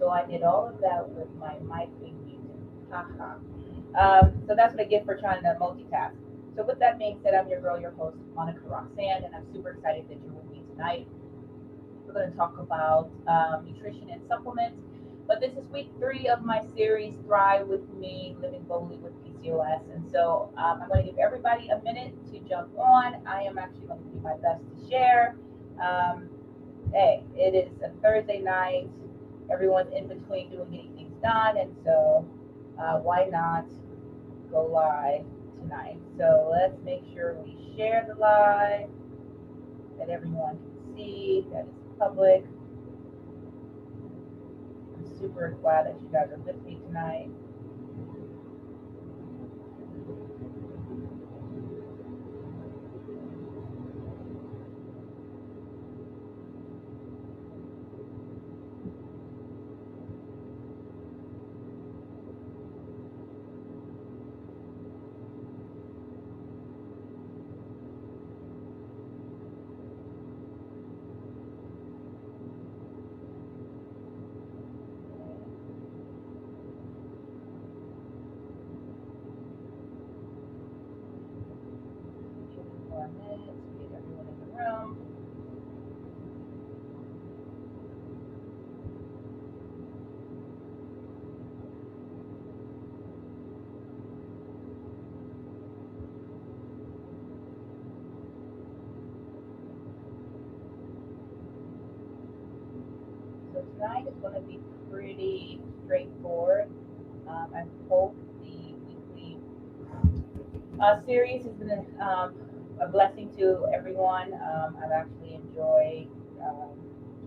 So I did all of that with my mic being muted. Haha. So that's what I get for trying to multitask. So with that being said, I'm your girl, your host, Monica Roxanne, and I'm super excited that you're with me tonight. We're going to talk about nutrition and supplements. But this is week 3 of my series, Thrive with Me, Living Boldly with PCOS. And so I'm going to give everybody a minute to jump on. I am actually going to do my best to share. Um, hey, it is a Thursday night. Everyone's in between doing getting things done. And so why not go live tonight? So let's make sure we share the live, that everyone can see, that it's public. I'm super glad that you guys are with me tonight. Give me 4 minutes to get everyone in the room. So tonight is going to be pretty straightforward. I hope the weekly series has been a blessing to everyone. I've actually enjoyed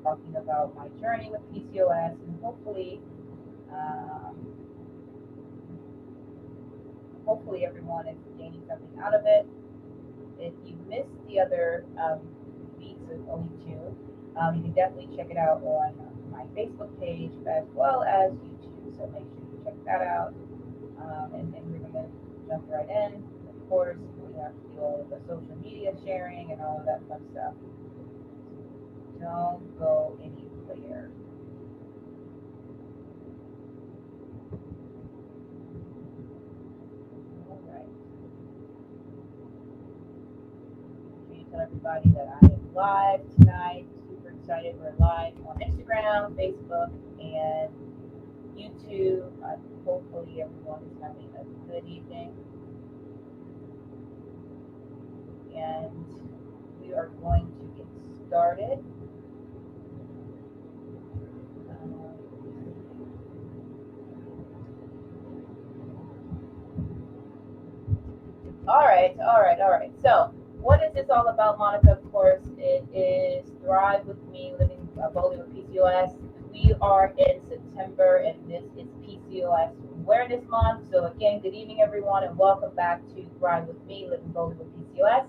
talking about my journey with PCOS, and um, hopefully everyone is gaining something out of it. If you missed the other weeks, there's only 2. You can definitely check it out on my Facebook page as well as YouTube. So make sure you check that out. And we're going to jump right in. Of course, we have to do all of the social media sharing and all of that fun stuff. Don't go anywhere. All right. Make sure you tell everybody that I am live tonight. Super excited. We're live on Instagram, Facebook, and YouTube. Hopefully, everyone is having a good evening. And we are going to get started. All right. So, what is this all about, Monica? Of course, it is Thrive with Me, Living Boldly with PCOS. We are in September, and this is PCOS Awareness Month. So, again, good evening, everyone, and welcome back to Thrive with Me, Living Boldly with PCOS.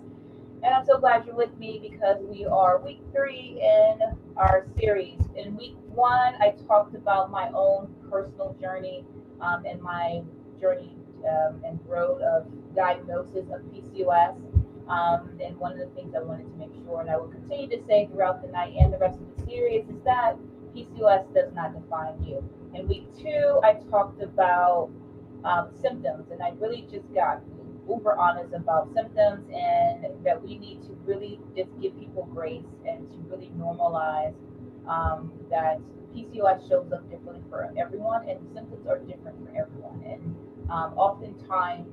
And I'm so glad you're with me because we are week 3 in our series. In week 1, I talked about my own personal journey and my journey and road of diagnosis of PCOS. And one of the things I wanted to make sure, and I will continue to say throughout the night and the rest of the series, is that PCOS does not define you. In week 2, I talked about symptoms, and I really just got uber honest about symptoms and that we need to really just give people grace and to really normalize that PCOS shows up differently for everyone and symptoms are different for everyone. And oftentimes,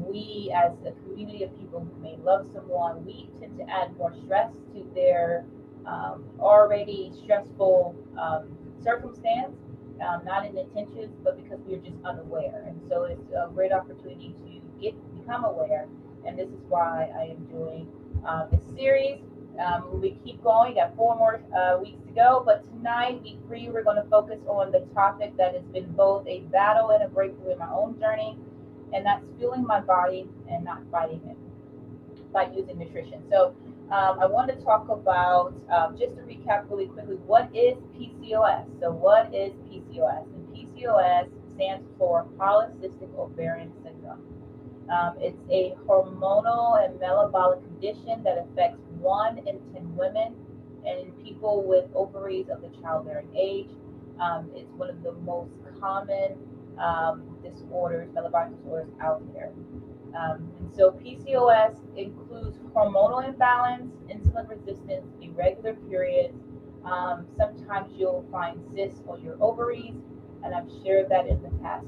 we as a community of people who may love someone, we tend to add more stress to their already stressful circumstance, not in intentions, but because we're just unaware. And so it's a great opportunity to become aware. And this is why I am doing this series. We keep going. Got 4 more weeks to go. But tonight, week 3, we're going to focus on the topic that has been both a battle and a breakthrough in my own journey, and that's fueling my body and not fighting it by using nutrition. So I want to talk about, just to recap really quickly, what is PCOS? So what is PCOS? And PCOS stands for Polycystic Ovarian Syndrome. It's a hormonal and metabolic condition that affects 1 in 10 women and people with ovaries of the childbearing age. It's one of the most common disorders, metabolic disorders out there. And so PCOS includes hormonal imbalance, insulin resistance, irregular periods. Sometimes you'll find cysts on your ovaries, and I've shared that in the past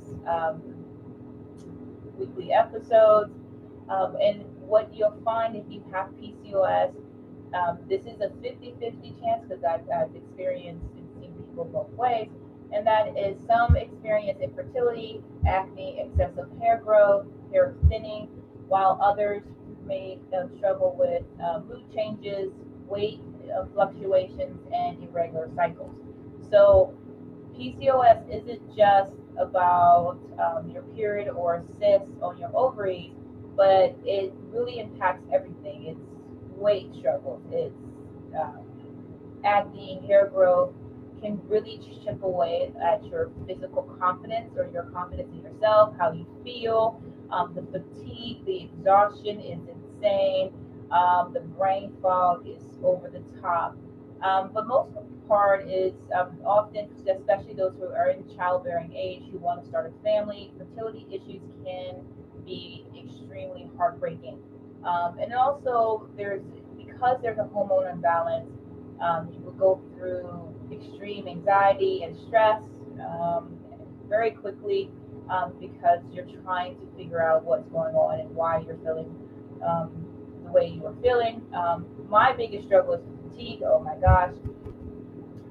weekly episodes. And what you'll find if you have PCOS, this is a 50-50 chance because I've experienced and seen people both ways, and that is some experience infertility, acne, excessive hair growth, hair thinning, while others may struggle with mood changes, weight fluctuations, and irregular cycles. So PCOS isn't just about your period or cysts on your ovaries, but it really impacts everything. It's weight struggles, it's um, acne, hair growth, can really chip away at your physical confidence or your confidence in yourself, how you feel. The fatigue, the exhaustion is insane. The brain fog is over the top. But most part is often, especially those who are in childbearing age who want to start a family, fertility issues can be extremely heartbreaking. And also, because there's a hormone imbalance, you will go through extreme anxiety and stress very quickly because you're trying to figure out what's going on and why you're feeling um, the way you are feeling. My biggest struggle is fatigue. Oh my gosh.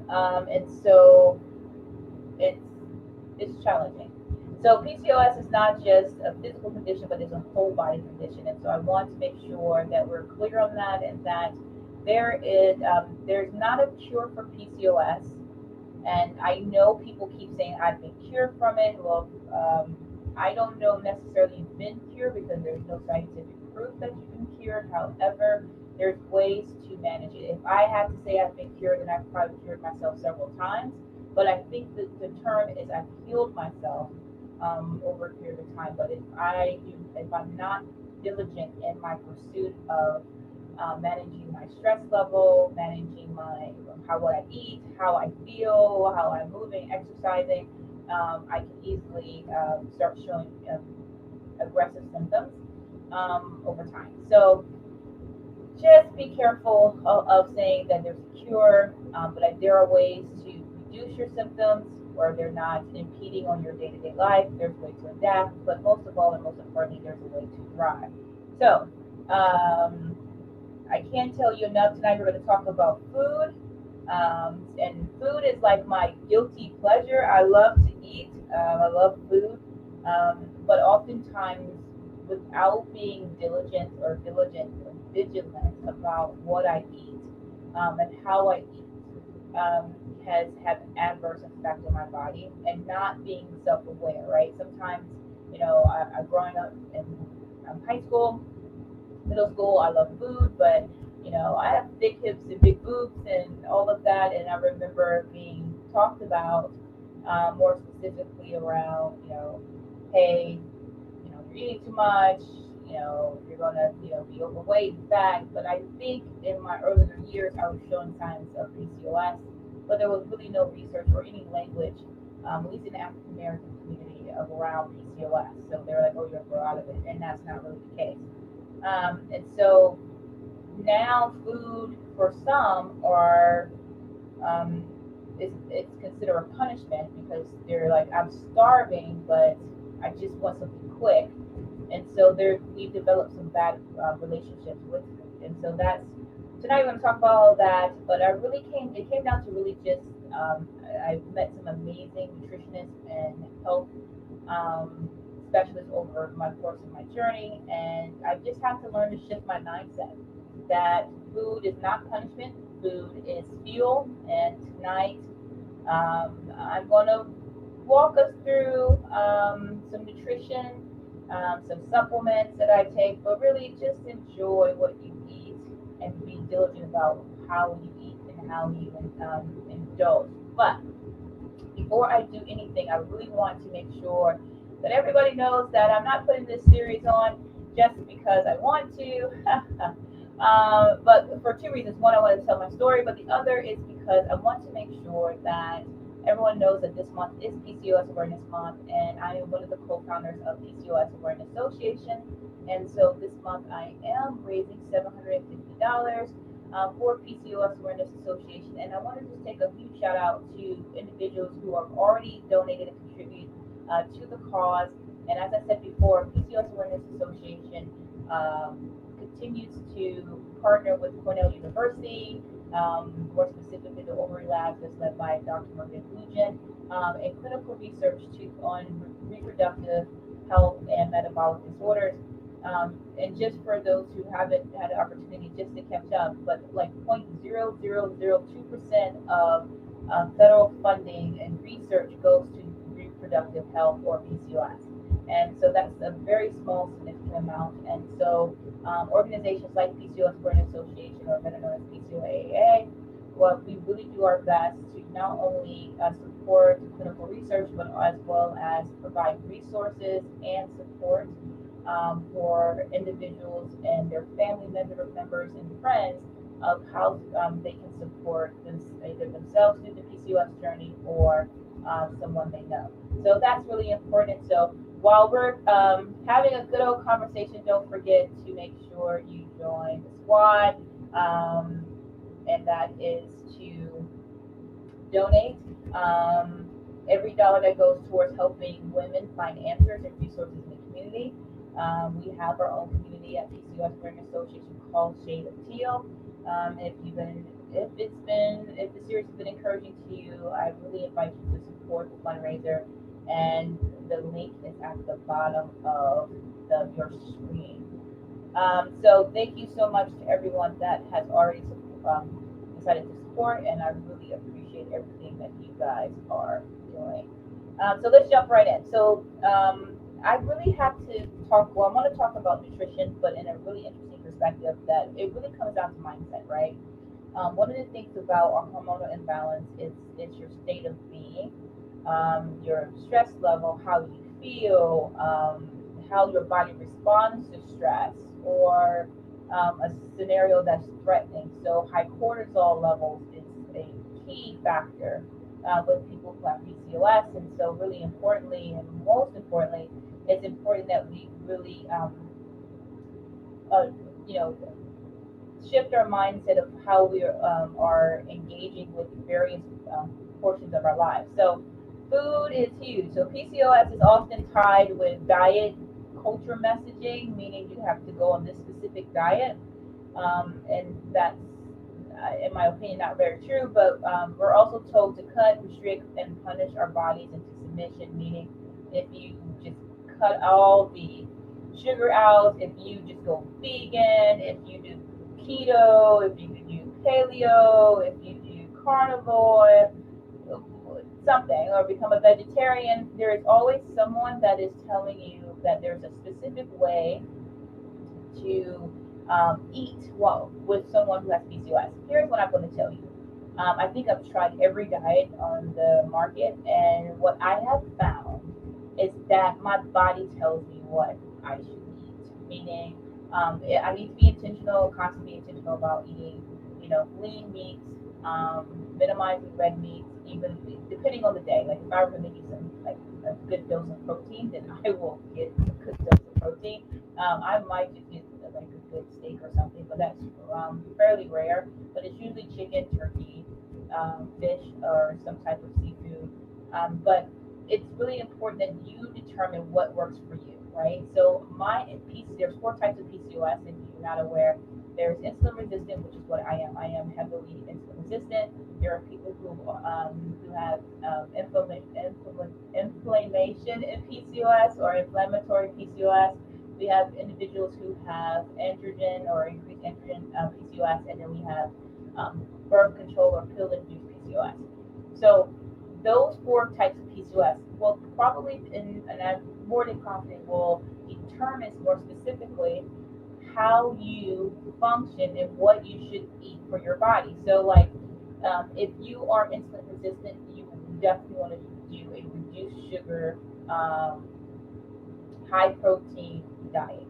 And so it's it's challenging. So PCOS is not just a physical condition, but it's a whole body condition. And so I want to make sure that we're clear on that, and that there's not a cure for PCOS. And I know people keep saying I've been cured from it. Well, I don't know necessarily you've been cured because there's no scientific proof that you've been cured. However, there's ways to manage it. If I had to say I've been cured, then I've probably cured myself several times. But I think that the term is I've healed myself over a period of time. But if I'm not diligent in my pursuit of managing my stress level, managing how what I eat, how I feel, how I'm moving, exercising, I can easily start showing aggressive symptoms over time. So just be careful of saying that there's a cure, but there are ways to reduce your symptoms where they're not impeding on your day-to-day life. There's a way to adapt, but most of all, and most importantly, there's a way to thrive. So I can't tell you enough. Tonight we're going to talk about food. And food is like my guilty pleasure. I love to eat. I love food. But oftentimes, without being diligent or vigilant about what I eat and how I eat, has had an adverse effect on my body, and not being self-aware, right? Sometimes, I growing up in high school, middle school, I love food, but I have thick hips and big boobs and all of that. And I remember being talked about more specifically around, hey, you're eating too much, you're gonna, be overweight and fat. But I think in my earlier years, I was showing signs of PCOS, but there was really no research or any language, at least in the African American community, of around PCOS. So they're like, oh, you're gonna grow out of it, and that's not really the case. And so now food for some are it's considered a punishment because they're like, I'm starving, but I just want something quick. And so we've developed some bad relationships with food. And so that's tonight we're going to talk about all that. But it came down to really just I met some amazing nutritionists and health specialists over my course of my journey, and I just have to learn to shift my mindset that food is not punishment, food is fuel. And tonight I'm going to walk us through some nutrition, some supplements that I take, but really just enjoy what you eat and be diligent about how you eat and how you indulge. But before I do anything, I really want to make sure that everybody knows that I'm not putting this series on just because I want to, but for two reasons. One, I want to tell my story, but the other is because I want to make sure that everyone knows that this month is PCOS Awareness Month, and I am one of the co-founders of PCOS Awareness Association. And so this month I am raising $750 for PCOS Awareness Association. And I want to just take a huge shout out to individuals who have already donated and contributed to the cause. And as I said before, PCOS Awareness Association continues to partner with Cornell University, more specifically the Ovary Labs that's led by Dr. Maria Blujen, and clinical research on reproductive health and metabolic disorders. And just for those who haven't had an opportunity just to catch up, but like 0.0002% of federal funding and research goes to reproductive health or PCOS. And so that's a very small, significant amount. And so organizations like PCOS Awareness Association, or better known as PCOAA, well, we really do our best to not only support clinical research, but as well as provide resources and support for individuals and their family members and friends of how they can support either themselves through the PCOS journey or someone they know. So that's really important. So while we're having a good old conversation, don't forget to make sure you join the squad, and that is to donate. Every dollar that goes towards helping women find answers and resources in the community. We have our own community at PCOS Awareness Association called Shade of Teal. If the series has been encouraging to you, I really invite you to support the fundraiser, and the link is at the bottom of your screen. So thank you so much to everyone that has already decided to support, and I really appreciate everything that you guys are doing. So let's jump right in. So I really have to talk, well, I want to talk about nutrition, but in a really interesting perspective that it really comes down to mindset, right? One of the things about our hormonal imbalance is your state of being, your stress level, how you feel, how your body responds to stress, or a scenario that's threatening. So high cortisol levels is a key factor with people who have PCOS. And so really importantly, and most importantly, it's important that we really, shift our mindset of how we are engaging with various portions of our lives. So food is huge. So PCOS is often tied with diet culture messaging, meaning you have to go on this specific diet. And that's, in my opinion, not very true, but we're also told to cut, restrict, and punish our bodies into submission, meaning if you just cut all the sugar out, if you just go vegan, if you do keto, if you do paleo, if you do carnivore, something, or become a vegetarian, there is always someone that is telling you that there's a specific way to eat well with someone who has PCOS. Here's what I'm going to tell you. I think I've tried every diet on the market, and what I have found is that my body tells me what I should eat. Meaning, I need to be intentional, constantly intentional about eating, lean meats, minimizing red meats, even depending on the day. Like if I really need some a good dose of protein, then I will get a good dose of protein. I might just get like a good steak or something, but that's fairly rare. But it's usually chicken, turkey, fish, or some type of seafood. But it's really important that you determine what works for you, right? So there's 4 types of PCOS, if you're not aware. There's insulin resistant, which is what I am. I am heavily insulin resistant. There are people who have inflammation in PCOS or inflammatory PCOS. We have individuals who have androgen or increased androgen PCOS, and then we have birth control or pill-induced PCOS. So those 4 types of PCOS will probably, and I'm more than confident, will determine more specifically how you function and what you should eat for your body. So like if you are insulin resistant, you definitely want to do a reduced sugar, high protein diet.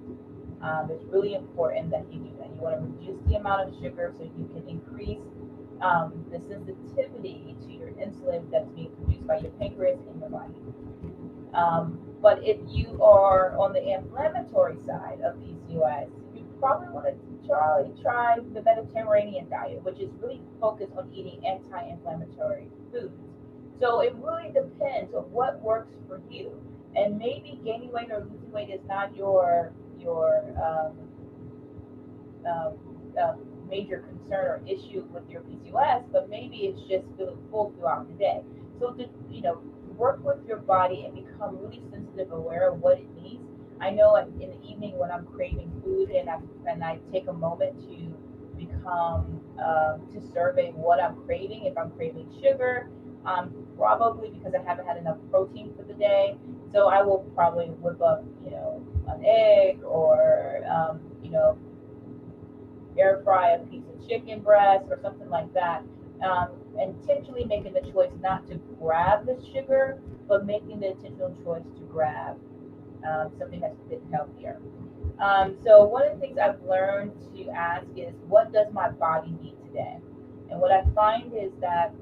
It's really important that you do that. You want to reduce the amount of sugar so you can increase the sensitivity to your insulin that's being produced produced by your pancreas in your body. But if you are on the inflammatory side of PCOS, you probably want to try the Mediterranean diet, which is really focused on eating anti-inflammatory foods. So it really depends on what works for you. And maybe gaining weight or losing weight is not um, uh, major concern or issue with your PCOS, but maybe it's just feeling full throughout the day. So to work with your body and become really sensitive, aware of what it needs. I know in the evening when I'm craving food and I take a moment to become to survey what I'm craving. If I'm craving sugar, probably because I haven't had enough protein for the day. So I will probably whip up, an egg or, air fry a piece of chicken breast or something like that. Intentionally making the choice not to grab the sugar, but making the intentional choice to grab something that's a bit healthier. So one of the things I've learned to ask is, what does my body need today? And what I find is that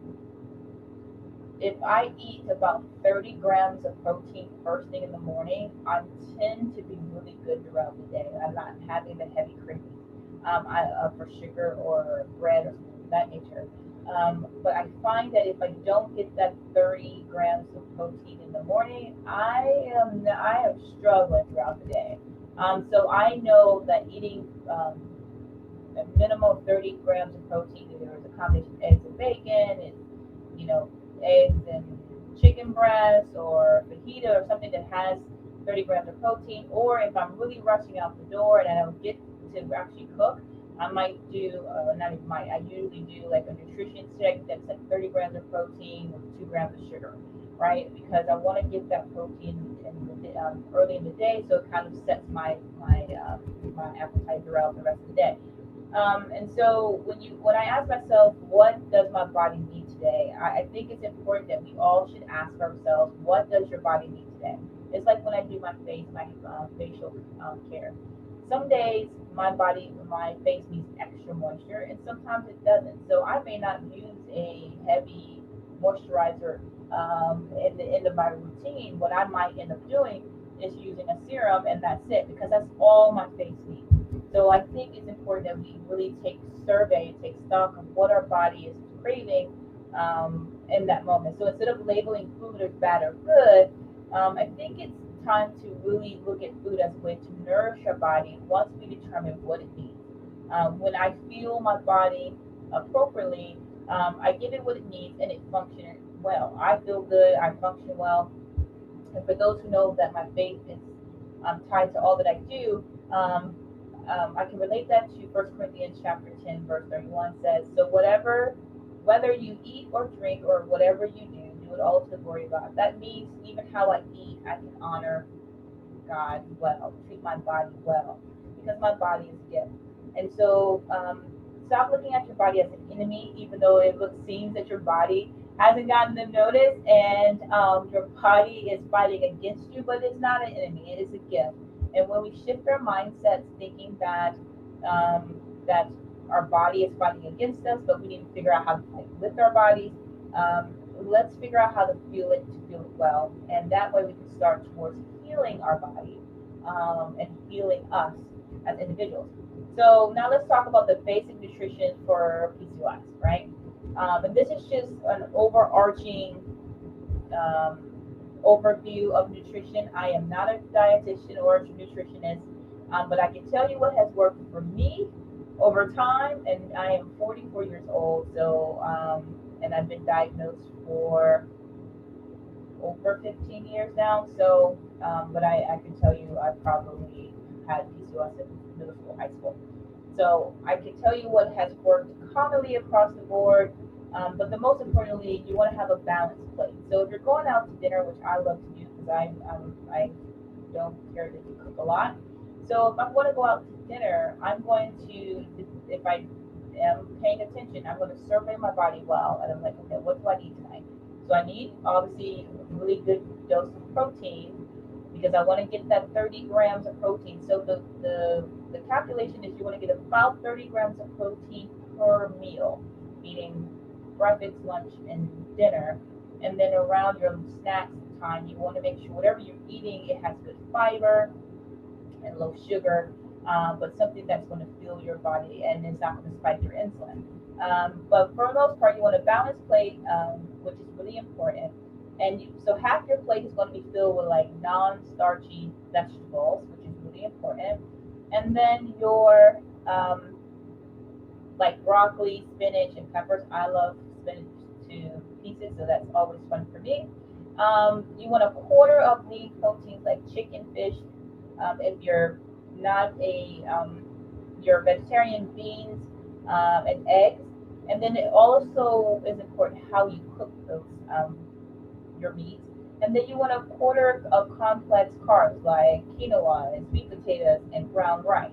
if I eat about 30 grams of protein first thing in the morning, I tend to be really good throughout the day. I'm not having the heavy cravings for sugar or bread or something of that nature. But I find that if I don't get that 30 grams of protein in the morning, I am struggling throughout the day. So I know that eating a minimum of 30 grams of protein, either it's a combination of eggs and bacon, it's you know eggs and chicken breast or fajita or something that has 30 grams of protein. Or if I'm really rushing out the door and I don't get to actually cook, I might do, not even might, I usually do like a nutrition shake that's like 30 grams of protein with 2 grams of sugar, right? Because I want to get that protein early in the day, so it kind of sets my appetite throughout the rest of the day. And so when I ask myself, what does my body need today? I think it's important that we all should ask ourselves, what does your body need today? It's like when I do my facial care. Some days my face needs extra moisture, and sometimes it doesn't. So I may not use a heavy moisturizer in the end of my routine. What I might end up doing is using a serum, and that's it, because that's all my face needs. So I think it's important that we really take stock of what our body is craving in that moment. So instead of labeling food as bad or good, I think it's time to really look at food as a way to nourish our body once we determine what it needs. When I feel my body appropriately, I give it what it needs and it functions well. I feel good, I function well. And for those who know that my faith is tied to all that I do, I can relate that to 1 Corinthians chapter 10, verse 31 says, so whether you eat or drink or whatever you do it all to the glory of God. That means even how I eat, I can honor God well, treat my body well, because my body is a gift. And so stop looking at your body as an enemy, even though seems that your body hasn't gotten the notice and your body is fighting against you, but it's not an enemy, it is a gift. And when we shift our mindsets thinking that that our body is fighting against us, but we need to figure out how to fight with our bodies, let's figure out how to feel it well. And that way we can start towards healing our body and healing us as individuals. So now let's talk about the basic nutrition for PCOS, right? And this is just an overarching overview of nutrition. I am not a dietitian or a nutritionist, but I can tell you what has worked for me over time. And I am 44 years old, so and I've been diagnosed for over 15 years now. So, but I can tell you I probably had PCOS in middle school, high school. So I can tell you what has worked commonly across the board. But the most importantly, you want to have a balanced plate. So if you're going out to dinner, which I love to do because I don't care to cook a lot. So if I'm going to go out to dinner, I'm going to, if I am paying attention, I'm going to survey my body well, and I'm like, okay, what do I need tonight? So I need obviously a really good dose of protein because I want to get that 30 grams of protein. So the calculation is you want to get about 30 grams of protein per meal, meaning breakfast, lunch, and dinner. And then around your snacks time, you want to make sure whatever you're eating, it has good fiber and low sugar, but something that's going to fuel your body and is not going to spike your insulin. But for the most part, you want a balanced plate, which is really important. And so half your plate is going to be filled with like non-starchy vegetables, which is really important. And then your like broccoli, spinach, and peppers. I love spinach to pieces, so that's always fun for me. You want a quarter of lean proteins like chicken, fish. If you're not you're vegetarian, beans, and eggs. And then it also is important how you cook those your meats. And then you want a quarter of complex carbs like quinoa and sweet potatoes and brown rice.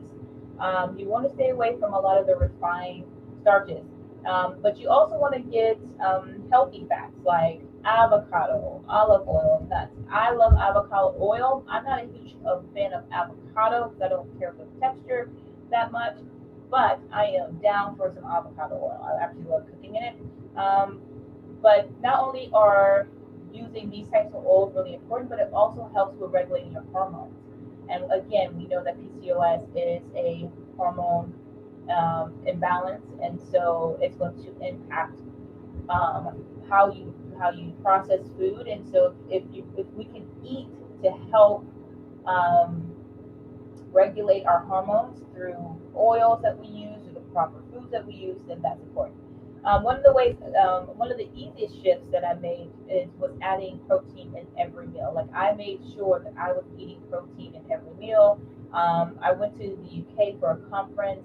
You want to stay away from a lot of the refined starches. But you also want to get healthy fats like avocado, olive oil, nuts. I love avocado oil. I'm not a huge fan of avocado because I don't care for the texture that much, but I am down for some avocado oil. I actually love cooking in it. But not only are using these types of oils really important, but it also helps with regulating your hormones. And again, we know that PCOS is a hormone imbalance, and so it's going to impact how you process food. And so if we can eat to help regulate our hormones through oils that we use or the proper foods that we use, then that's important. One of the easiest shifts that I made was adding protein in every meal. Like I made sure that I was eating protein in every meal. I went to the UK for a conference,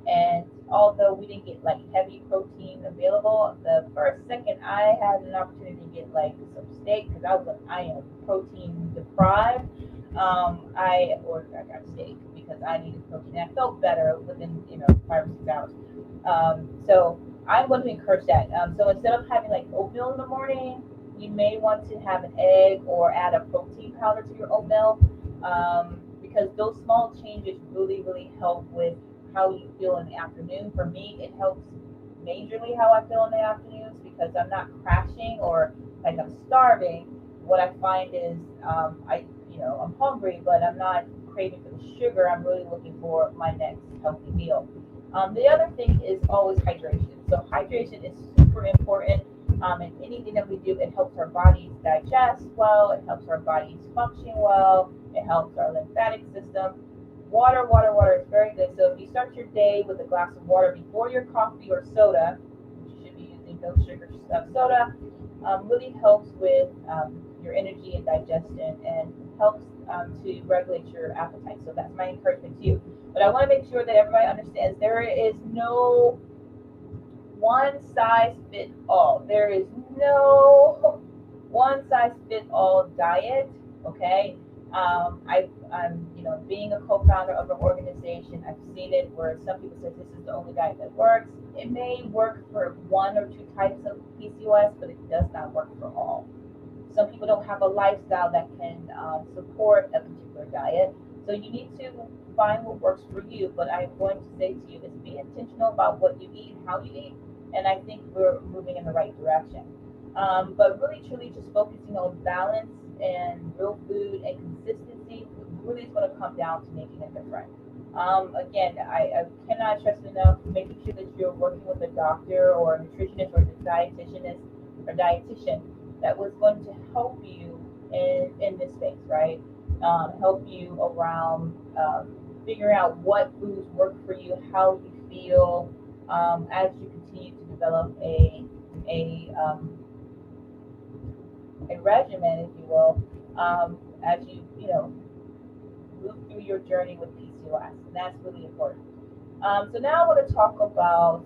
and although we didn't get like heavy protein available, the first second I had an opportunity to get like some steak because I was like, I am protein deprived. I got steak because I needed protein. I felt better within 5 or 6 hours. So I'm going to encourage that. So instead of having like oatmeal in the morning, you may want to have an egg or add a protein powder to your oatmeal, because those small changes really, really help with how you feel in the afternoon. For me, it helps majorly how I feel in the afternoons because I'm not crashing or like I'm starving. What I find is I'm hungry, but I'm not craving for the sugar. I'm really looking for my next healthy meal. The other thing is always hydration. So hydration is super important. And anything that we do, it helps our bodies digest well. It helps our bodies function well. It helps our lymphatic system. Water is very good. So if you start your day with a glass of water before your coffee or soda, which you should be using no sugar soda, really helps with your energy and digestion and helps to regulate your appetite. So that's my encouragement to you. But I want to make sure that everybody understands there is no one size fit all. There is no one size fit all diet. Okay. I'm being a co-founder of an organization. I've seen it where some people say this is the only diet that works. It may work for one or two types of PCOS, but it does not work for all. Some people don't have a lifestyle that can support a particular diet. So you need to find what works for you. But I'm going to say to you is be intentional about what you eat, how you eat, and I think we're moving in the right direction. But really, truly, just focusing on balance and real food and consistency really is going to come down to making a difference. Again, I cannot stress enough making sure that you're working with a doctor or a nutritionist or a dietitian that was going to help you in this space, right? Help you around figuring out what foods work for you, how you feel as you continue to develop a regimen, if you will, as you move through your journey with PCOS, and that's really important. So now I want to talk about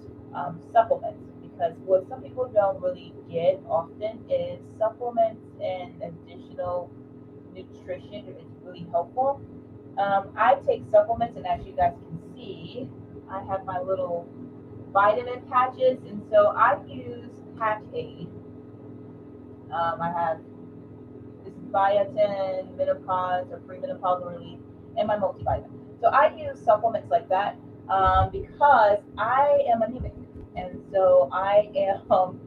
supplements, because what some people don't really get often is supplements and additional nutrition is really helpful. I take supplements, and as you guys can see, I have my little vitamin patches, and so I use Patch Aid. I have this biotin, menopause or premenopausal relief, and my multivitamin. So I use supplements like that because I am anemic, and so I am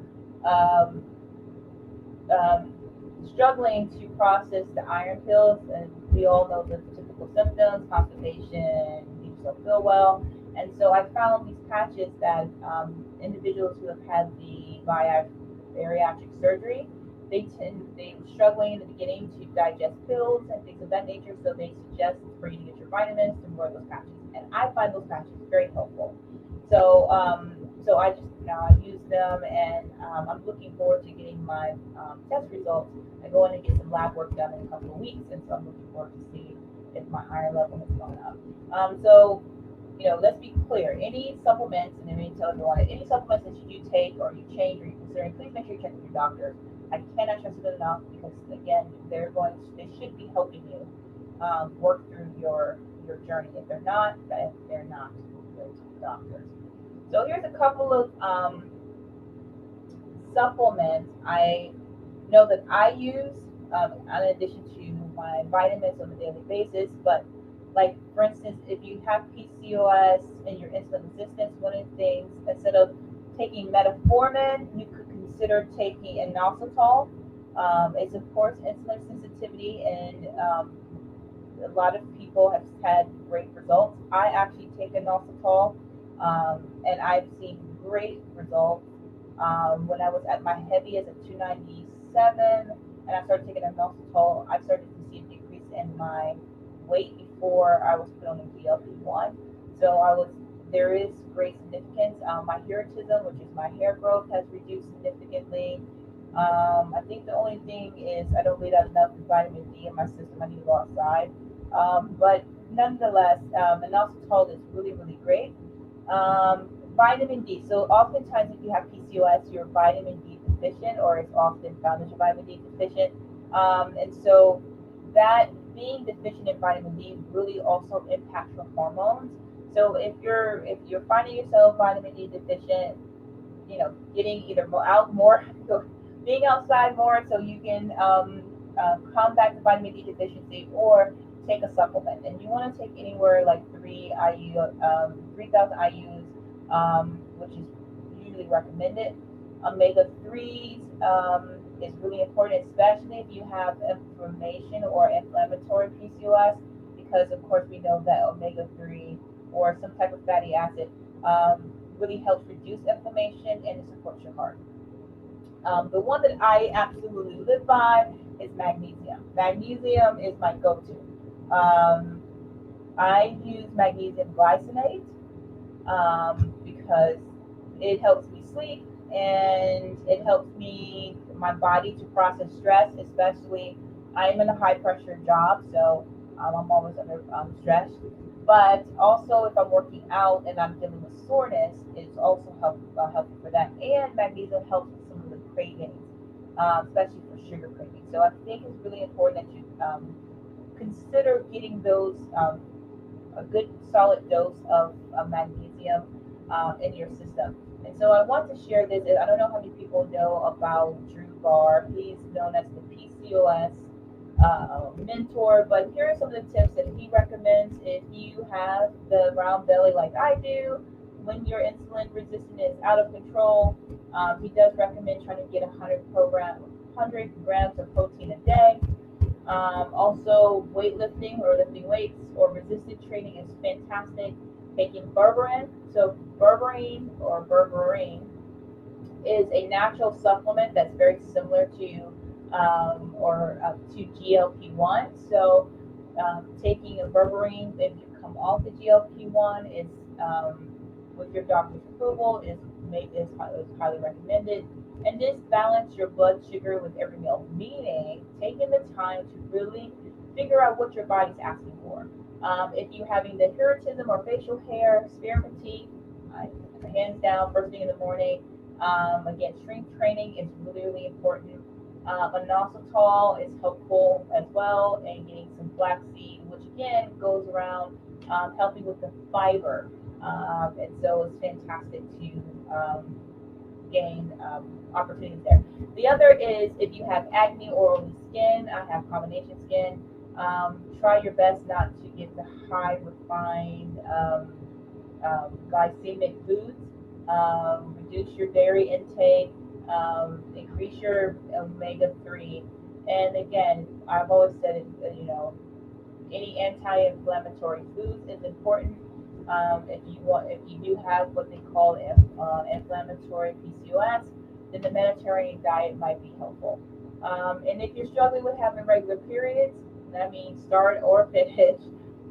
struggling to process the iron pills, and we all know the typical symptoms: constipation, you just don't feel well. And so I found these patches that individuals who have had the bariatric surgery, they were struggling in the beginning to digest pills and things of that nature. So they suggest for you to get your vitamins and wear those patches. And I find those patches very helpful. So I just now I use them, and I'm looking forward to getting my test results. I go in and get some lab work done in a couple of weeks, and so I'm looking forward to see if my iron level has gone up. So let's be clear. Any supplements, and I mean tell everyone, any supplements that you do take or you change or you're considering, please make sure you check with your doctor. I cannot stress it enough because again, they should be helping you work through your journey. If they're not, they're not good doctors. So here's a couple of supplements I know that I use in addition to my vitamins on a daily basis. But like for instance, if you have PCOS and you're insulin resistant, one of the things, instead of taking metformin, you could consider taking inositol. It's of course insulin sensitivity, and a lot of people have had great results. I actually take inositol, and I've seen great results. When I was at my heaviest at 297, and I started taking inositol, I started to see a decrease in my weight before I was put on a GLP-1. So there is great significance. My hirsutism, which is my hair growth, has reduced significantly. I think the only thing is I don't get enough vitamin D in my system. I need to go outside. But nonetheless, inositol is really, really great. Vitamin D. So oftentimes if you have PCOS, you're vitamin D deficient, or it's often found that you're vitamin D deficient. And so that being deficient in vitamin D really also impacts your hormones. So if you're finding yourself vitamin D deficient, getting either out more, being outside more so you can combat the vitamin D deficiency, or take a supplement. And you want to take anywhere like 3,000 IUs, which is usually recommended. Omega 3s is really important, especially if you have inflammation or inflammatory PCOS, because of course we know that omega 3 or some type of fatty acid really helps reduce inflammation and it supports your heart. The one that I absolutely live by is magnesium. Magnesium is my go-to. I use magnesium glycinate because it helps me sleep and it helps my body to process stress, especially I'm in a high pressure job, so I'm always under stress. But also if I'm working out and I'm dealing with soreness, it's also helpful for that. And magnesium helps with some of the cravings, especially for sugar cravings. So I think it's really important that you consider getting those a good solid dose of magnesium in your system. And so I want to share this. I don't know how many people know about Drew Barr. He's known as the PCOS mentor, but here are some of the tips that he recommends if you have the round belly like I do, when your insulin resistance is out of control. He does recommend trying to get 100 grams of protein a day. Also, weightlifting or lifting weights or resistance training is fantastic. Taking berberine. So berberine is a natural supplement that's very similar to GLP-1. So taking a berberine, if you come off the GLP-1, is with your doctor's approval, is highly recommended. And this balance your blood sugar with every meal, meaning taking the time to really figure out what your body's asking for. If you're having the hirsutism or facial hair, spearmint, hands down, first thing in the morning. Again, strength training is really, really important. Inositol is helpful as well, and getting some flaxseed, which again goes around helping with the fiber. And so it's fantastic to gain opportunities there. The other is if you have acne or oily skin, I have combination skin, try your best not to get the high refined glycemic foods. Reduce your dairy intake, increase your omega 3, And again, I've always said it, any anti-inflammatory foods is important. If you do have what they call inflammatory PCOS, then the Mediterranean diet might be helpful. And if you're struggling with having regular periods, that means start or finish.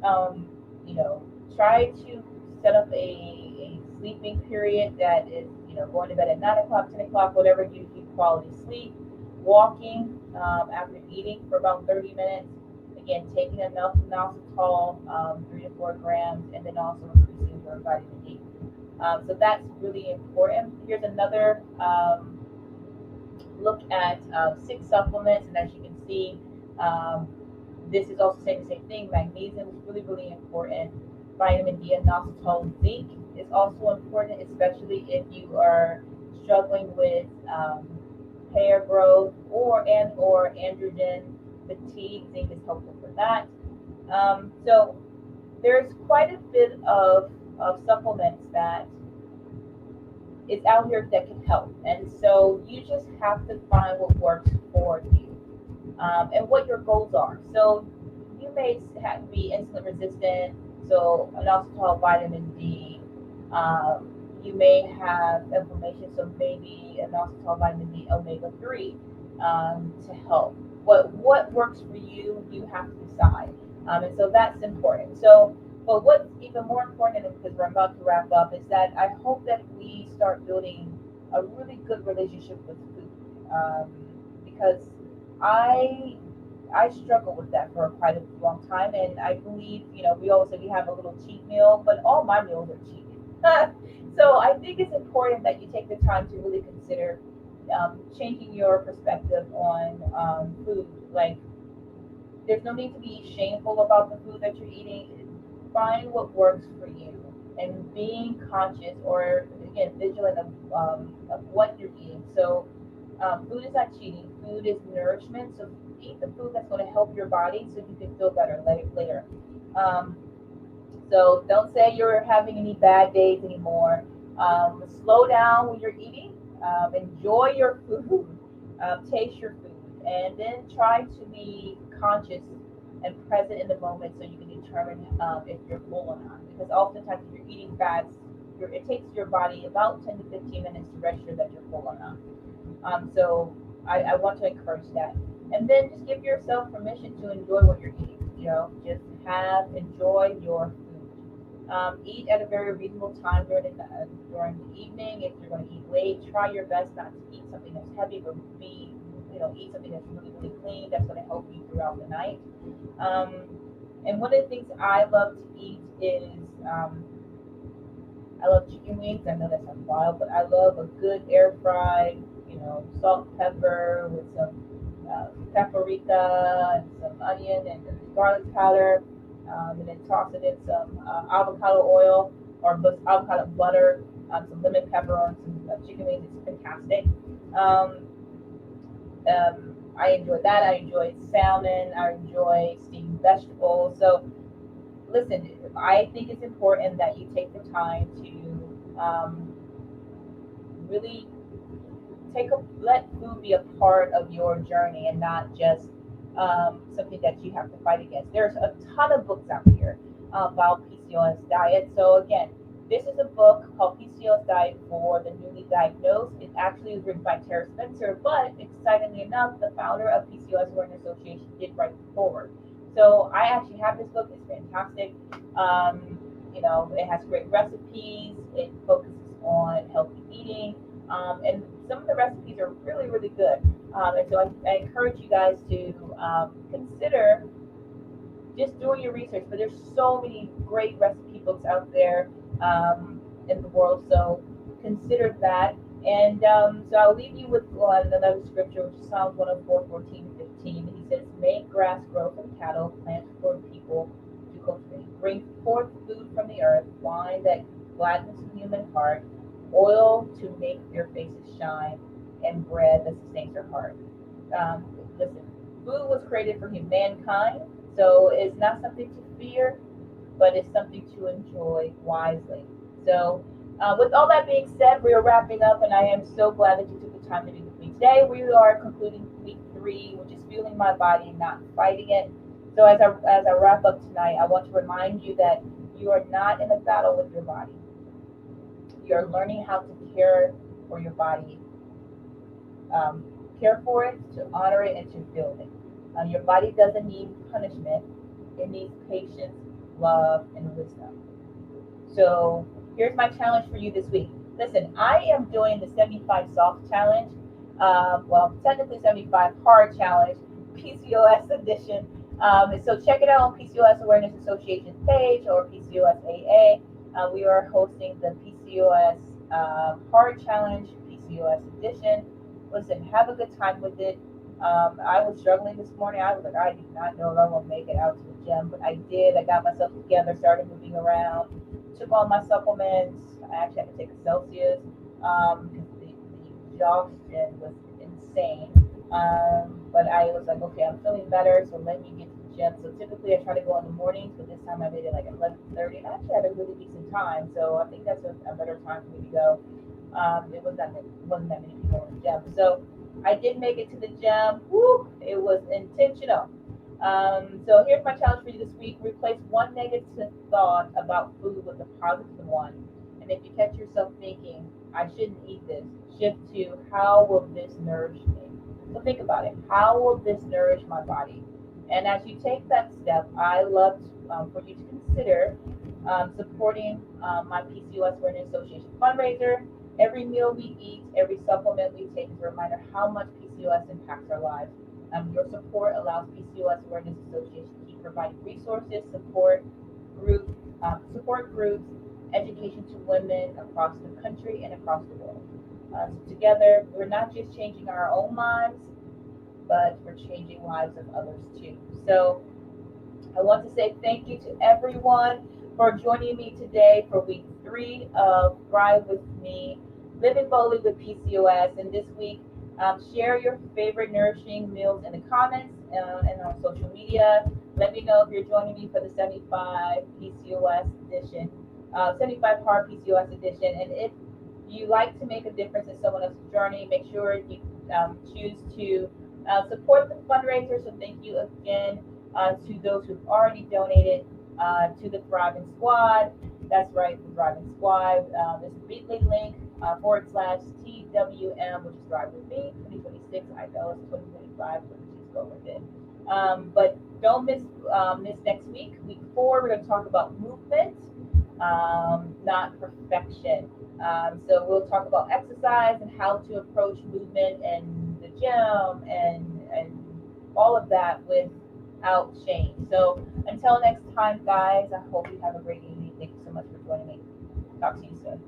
Um, you know, try to set up a sleeping period that is, going to bed at 9 o'clock, 10 o'clock, whatever gives you quality sleep. Walking after eating for about 30 minutes. Again, taking enough maltitol, 3 to 4 grams, and then also increasing your vitamin D. So that's really important. Here's another look at 6 supplements, and as you can see, um, this is also saying the same thing. Magnesium is really, really important. Vitamin D and inositol and zinc is also important, especially if you are struggling with hair growth or androgen fatigue. Zinc is helpful for that. So there's quite a bit of supplements that is out here that can help, and so you just have to find what works for you and what your goals are. So you may be insulin resistant, so and also called vitamin D. You may have inflammation, so maybe and also called vitamin D omega 3 to help. What works for you, you have to decide, and so that's important. So, but what's even more important, and because we're about to wrap up, is that I hope that we start building a really good relationship with food, because I I struggle with that for quite a long time, and I believe we always say we have a little cheat meal, but all my meals are cheat. So I think it's important that you take the time to really consider changing your perspective on food. Like, there's no need to be shameful about the food that you're eating. Find what works for you, and being conscious or again vigilant of what you're eating. So food is not cheating. Food is nourishment. So eat the food that's going to help your body so you can feel better later. Um, so don't say you're having any bad days anymore. Slow down when you're eating. Enjoy your food. Taste your food, and then try to be conscious and present in the moment so you can determine if you're full or not. Because oftentimes, if you're eating fast, it takes your body about 10 to 15 minutes to register that you're full or not. So I want to encourage that. And then just give yourself permission to enjoy what you're eating. Just enjoy your food. Eat at a very reasonable time during the evening. If you're going to eat late, try your best not to eat something that's heavy, but eat something that's really, really clean. That's going to help you throughout the night. Um, and one of the things I love to eat is I love chicken wings. I know that sounds wild, but I love a good air fried, salt, pepper with some paprika and some onion and garlic powder, and then toss it in some avocado oil or avocado butter, some lemon pepper on some chicken wings. It's fantastic. Um, I enjoy that. I enjoy salmon. I enjoy steamed vegetables. So listen, I think it's important that you take the time to really let food be a part of your journey and not just something that you have to fight against. There's a ton of books out here about PCOS diet. So again, this is a book called PCOS Diet for the Newly Diagnosed. It actually was written by Tara Spencer, but excitingly enough, the founder of PCOS Awareness Association did write the forward. So I actually have this book. It's fantastic. It has great recipes. It focuses on healthy eating, and some of the recipes are really, really good. And so I encourage you guys to consider just doing your research. But there's so many great recipe books out there in the world, so consider that. And so I'll leave you with another scripture, which is Psalms 104:14-15. He says, "Make grass grow for the cattle, plant for the people to cultivate. Bring forth food from the earth, wine that gladdens the human heart, oil to make their faces shine, and bread that sustains their heart." Listen, food was created for mankind, so it's not something to fear, but it's something to enjoy wisely. So, with all that being said, we are wrapping up, and I am so glad that you took the time to be with me today. We are concluding week 3 3, which is fueling my body, not fighting it. So as I wrap up tonight, I want to remind you that you are not in a battle with your body. You're learning how to care for your body, um, care for it, to honor it, and to build it. Your body doesn't need punishment; it needs patience, love, and wisdom. So here's my challenge for you this week. Listen, I am doing the 75 soft challenge. Well, technically 75 hard challenge, PCOS edition. So check it out on PCOS Awareness Association page or PCOS AA. We are hosting the PCOS hard challenge, PCOS edition. Listen, have a good time with it. I was struggling this morning. I was like, I did not know if I'm gonna make it out to the gym, but I did. I got myself together, started moving around, took all my supplements. I actually had to take a Celsius because the exhaustion was insane. But I was like, okay, I'm feeling better, so let me get to the gym. So typically I try to go in the mornings, but this time I made it like 11:30, and I actually had a really decent time. So I think that's a better time for me to go. Wasn't that many people in the gym, so I did make it to the gym. Woo, it was intentional. So here's my challenge for you this week. Replace one negative thought about food with a positive one. And if you catch yourself thinking, I shouldn't eat this, shift to, how will this nourish me? So think about it. How will this nourish my body? And as you take that step, I love for you to consider supporting my PCOS Awareness Association fundraiser. Every meal we eat, every supplement we take is a reminder how much PCOS impacts our lives. Your support allows PCOS Awareness Association to keep providing resources, support groups, education to women across the country and across the world. So together, we're not just changing our own lives, but we're changing lives of others too. So I want to say thank you to everyone for joining me today for week 3 of Thrive With Me, Living Boldly with PCOS. And this week, share your favorite nourishing meals in the comments and on social media. Let me know if you're joining me for the 75 PCOS edition, 75 Hard PCOS edition. And if you like to make a difference in someone else's journey, make sure you choose to support the fundraiser. So thank you again to those who've already donated to the Thriving Squad. That's right, the Thriving Squad. There's a Bitly link /TWM, which is Thrive With Me 2026. I know it's 2025, but just go with it. But don't miss next week. Week 4, we're going to talk about movement, not perfection. So we'll talk about exercise and how to approach movement and the gym and all of that without shame. So until next time, guys, I hope you have a great evening. Thank you so much for joining me. Talk to you soon.